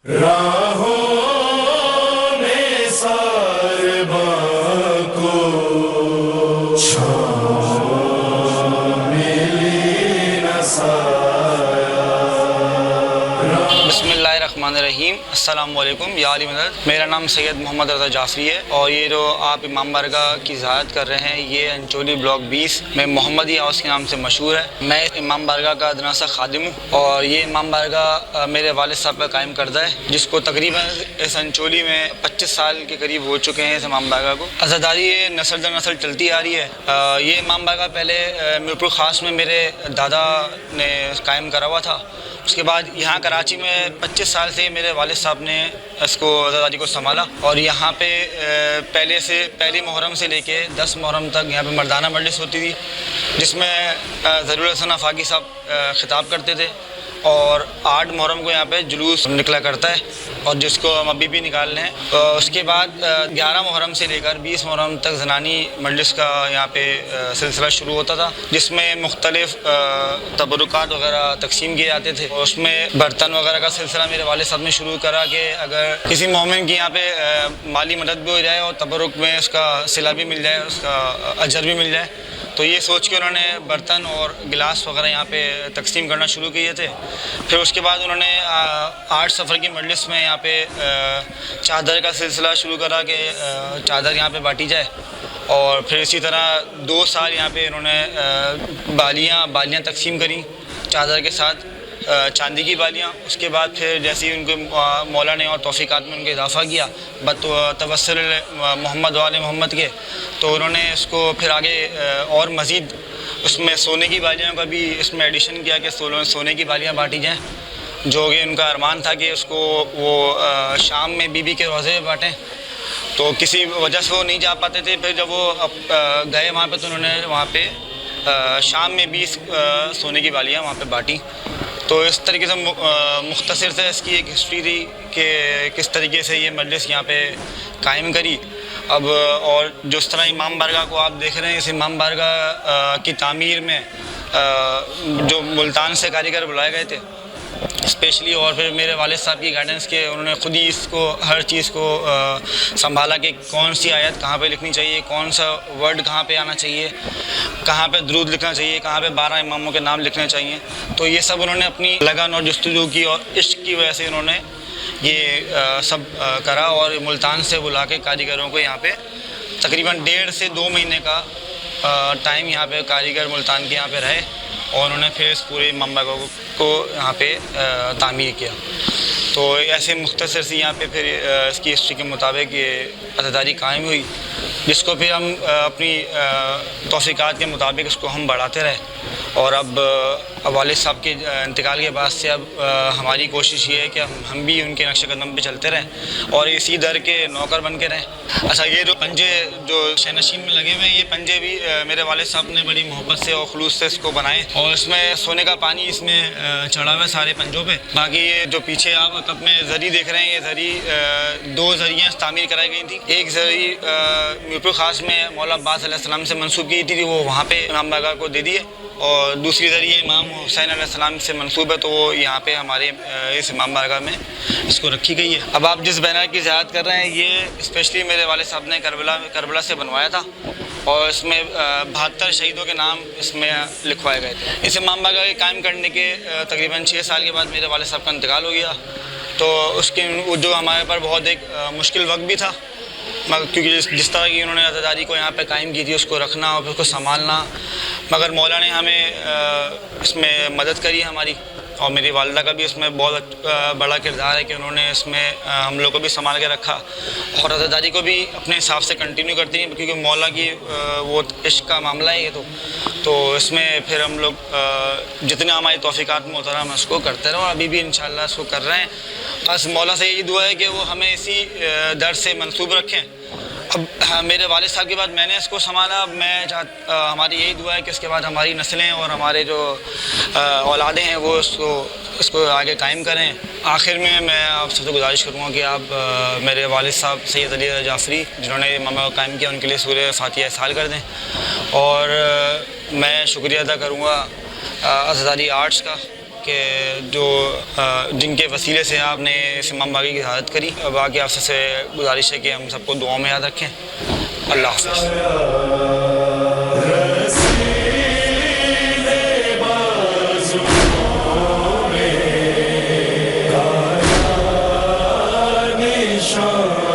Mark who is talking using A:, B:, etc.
A: راہوں میں سارباں کو چھاؤں ملی نہ سایہ۔
B: بسم اللہ الرحمن الرحیم۔ السلام علیکم یا علی مدد۔ میرا نام سید محمد رضا جعفری ہے، اور یہ جو آپ امام بارگاہ کی زیارت کر رہے ہیں یہ انچولی بلاک 20 میں محمدی ہاؤس کے نام سے مشہور ہے۔ میں امام بارگاہ کا ادنا سا خادم ہوں، اور یہ امام بارگاہ میرے والد صاحب کا قائم کردہ ہے، جس کو تقریباً اس انچولی میں 25 سال کے قریب ہو چکے ہیں۔ اس امام بارگاہ کو عزاداری یہ نسل در نسل چلتی آ رہی ہے۔ یہ امام بارگاہ پہلے میرپور خاص میں میرے دادا نے قائم کرا ہوا تھا، اس کے بعد یہاں کراچی میں 25 سال سے میرے والد صاحب نے اس کو عزاداری کو سنبھالا، اور یہاں پہ پہلی محرم سے لے کے 10 محرم تک یہاں پہ مردانہ مجلس ہوتی تھی، جس میں ضرور حسن آفاقی صاحب خطاب کرتے تھے، اور 8 محرم کو یہاں پہ جلوس نکلا کرتا ہے، اور جس کو ہم ابھی بھی نکال رہے ہیں۔ اس کے بعد 11 محرم سے لے کر 20 محرم تک زنانی مجلس کا یہاں پہ سلسلہ شروع ہوتا تھا، جس میں مختلف تبرکات وغیرہ تقسیم کیے جاتے تھے، اور اس میں برتن وغیرہ کا سلسلہ میرے والد صاحب نے شروع کرا کہ اگر کسی مومن کی یہاں پہ مالی مدد بھی ہو جائے اور تبرک میں اس کا صلہ بھی مل جائے، اس کا اجر بھی مل جائے، تو یہ سوچ کے انہوں نے برتن اور گلاس وغیرہ یہاں پہ تقسیم کرنا شروع کیے تھے۔ پھر اس کے بعد انہوں نے 8 سفر کی مجلس میں یہاں پہ چادر کا سلسلہ شروع کرا کہ چادر یہاں پہ بانٹی جائے، اور پھر اسی طرح 2 سال یہاں پہ انہوں نے بالیاں تقسیم کریں چادر کے ساتھ، چاندی کی بالیاں۔ اس کے بعد پھر جیسے ہی ان کے مولا نے اور توفیقات میں ان کے اضافہ کیا توسل محمد وال محمد کے، تو انہوں نے اس کو پھر آگے اور مزید اس میں سونے کی بالیاں کا بھی اس میں ایڈیشن کیا کہ سونے کی بالیاں بانٹی جائیں، جو کہ ان کا ارمان تھا کہ اس کو وہ شام میں بی بی کے روزے میں بانٹیں، تو کسی وجہ سے وہ نہیں جا پاتے تھے۔ پھر جب وہ گئے وہاں پہ تو انہوں نے وہاں پہ شام میں 20 سونے کی بالیاں وہاں پہ بانٹی۔ تو اس طریقے سے مختصر سے اس کی ایک ہسٹری تھی کہ کس طریقے سے یہ مجلس یہاں پہ قائم کری۔ اب اور جس طرح امام بارگاہ کو آپ دیکھ رہے ہیں، اس امام بارگاہ کی تعمیر میں جو ملتان سے کاریگر بلائے گئے تھے اسپیشلی، اور پھر میرے والد صاحب کی گائیڈنس کے انہوں نے خود ہی اس کو ہر چیز کو سنبھالا کہ کون سی آیت کہاں پہ لکھنی چاہیے، کون سا ورڈ کہاں پہ آنا چاہیے، کہاں پہ درود لکھنا چاہیے، کہاں پہ 12 اماموں کے نام لکھنے چاہیے۔ تو یہ سب انہوں نے اپنی لگن اور جستجو کی اور عشق کی وجہ سے انہوں نے یہ سب کرا، اور ملتان سے بلا کے کاریگروں کو یہاں پہ تقریباً 1.5 سے 2 مہینے کا ٹائم یہاں پہ کاریگر ملتان کے یہاں پہ رہے، اور انہوں نے پھر اس پورے امام بارگاہ کو یہاں پہ تعمیر کیا۔ تو ایسے مختصر سی یہاں پہ پھر اس کی ہسٹری کے مطابق یہ عزاداری قائم ہوئی، جس کو پھر ہم اپنی توفیقات کے مطابق اس کو ہم بڑھاتے رہے، اور اب والد صاحب کے انتقال کے بعد سے اب ہماری کوشش یہ ہے کہ ہم بھی ان کے نقش قدم پہ چلتے رہیں اور اسی در کے نوکر بن کے رہیں۔ اچھا، یہ جو پنجے جو شہنشین میں لگے ہوئے ہیں، یہ پنجے بھی میرے والد صاحب نے بڑی محبت سے اور خلوص سے اس کو بنائے، اور اس میں سونے کا پانی اس میں چڑھا ہوا ہے سارے پنجوں پہ۔ باقی یہ جو پیچھے آپ کپ میں زری دیکھ رہے ہیں، یہ زری 2 زریاں تعمیر کرائی گئی تھیں۔ ایک زری میرپور خاص میں مولا عباس علیہ السلام سے منسوب کی تھی، وہ وہاں پہ امام بارگاہ کو دے دیے، اور دوسری ذریعے امام حسین علیہ السلام سے منسوب ہے، تو وہ یہاں پہ ہمارے اس امام بارگاہ میں اس کو رکھی گئی ہے۔ اب آپ جس بینر کی زیارت کر رہے ہیں، یہ اسپیشلی میرے والد صاحب نے کربلا سے بنوایا تھا، اور اس میں 72 شہیدوں کے نام اس میں لکھوائے گئے تھے۔ اس امام بارگاہ کے قائم کرنے کے تقریباً 6 سال کے بعد میرے والد صاحب کا انتقال ہو گیا، تو اس کے جو ہمارے پر بہت ایک مشکل وقت بھی تھا، کیونکہ جس طرح کی انہوں نے عزاداری کو یہاں پہ قائم کی تھی، اس کو رکھنا اور پھر اس کو سنبھالنا، مگر مولا نے ہمیں اس میں مدد کری ہماری، اور میری والدہ کا بھی اس میں بہت بڑا کردار ہے کہ انہوں نے اس میں ہم لوگ کو بھی سنبھال کے رکھا، اور عزاداری کو بھی اپنے حساب سے کنٹینیو کرتی ہیں، کیونکہ مولا کی وہ عشق کا معاملہ ہے یہ تو اس میں پھر ہم لوگ جتنے ہماری توفیقات میں اترا ہم اس کو کرتے رہے، اور ابھی بھی انشاءاللہ اس کو کر رہے ہیں۔ بس مولا سے یہی دعا ہے کہ وہ ہمیں اسی در سے منسوب رکھیں۔ اب میرے والد صاحب کے بعد میں نے اس کو سنبھالا، اب ہماری یہی دعا ہے کہ اس کے بعد ہماری نسلیں اور ہمارے جو اولادیں ہیں وہ اس کو آگے قائم کریں۔ آخر میں آپ سب سے گزارش کروں گا کہ آپ میرے والد صاحب سید علی رضا جعفری جنہوں نے امام بارگاہ قائم کیا، ان کے لیے سورہ فاتحہ احسال کر دیں، اور میں شکریہ ادا کروں گا عزاداری آرٹس کا کہ جن کے وسیلے سے آپ نے اس امام باقی کی شہادت کری. باقی آپ سے گزارش ہے کہ ہم سب کو دعاؤں میں یاد رکھیں. اللہ حافظ.
A: نشان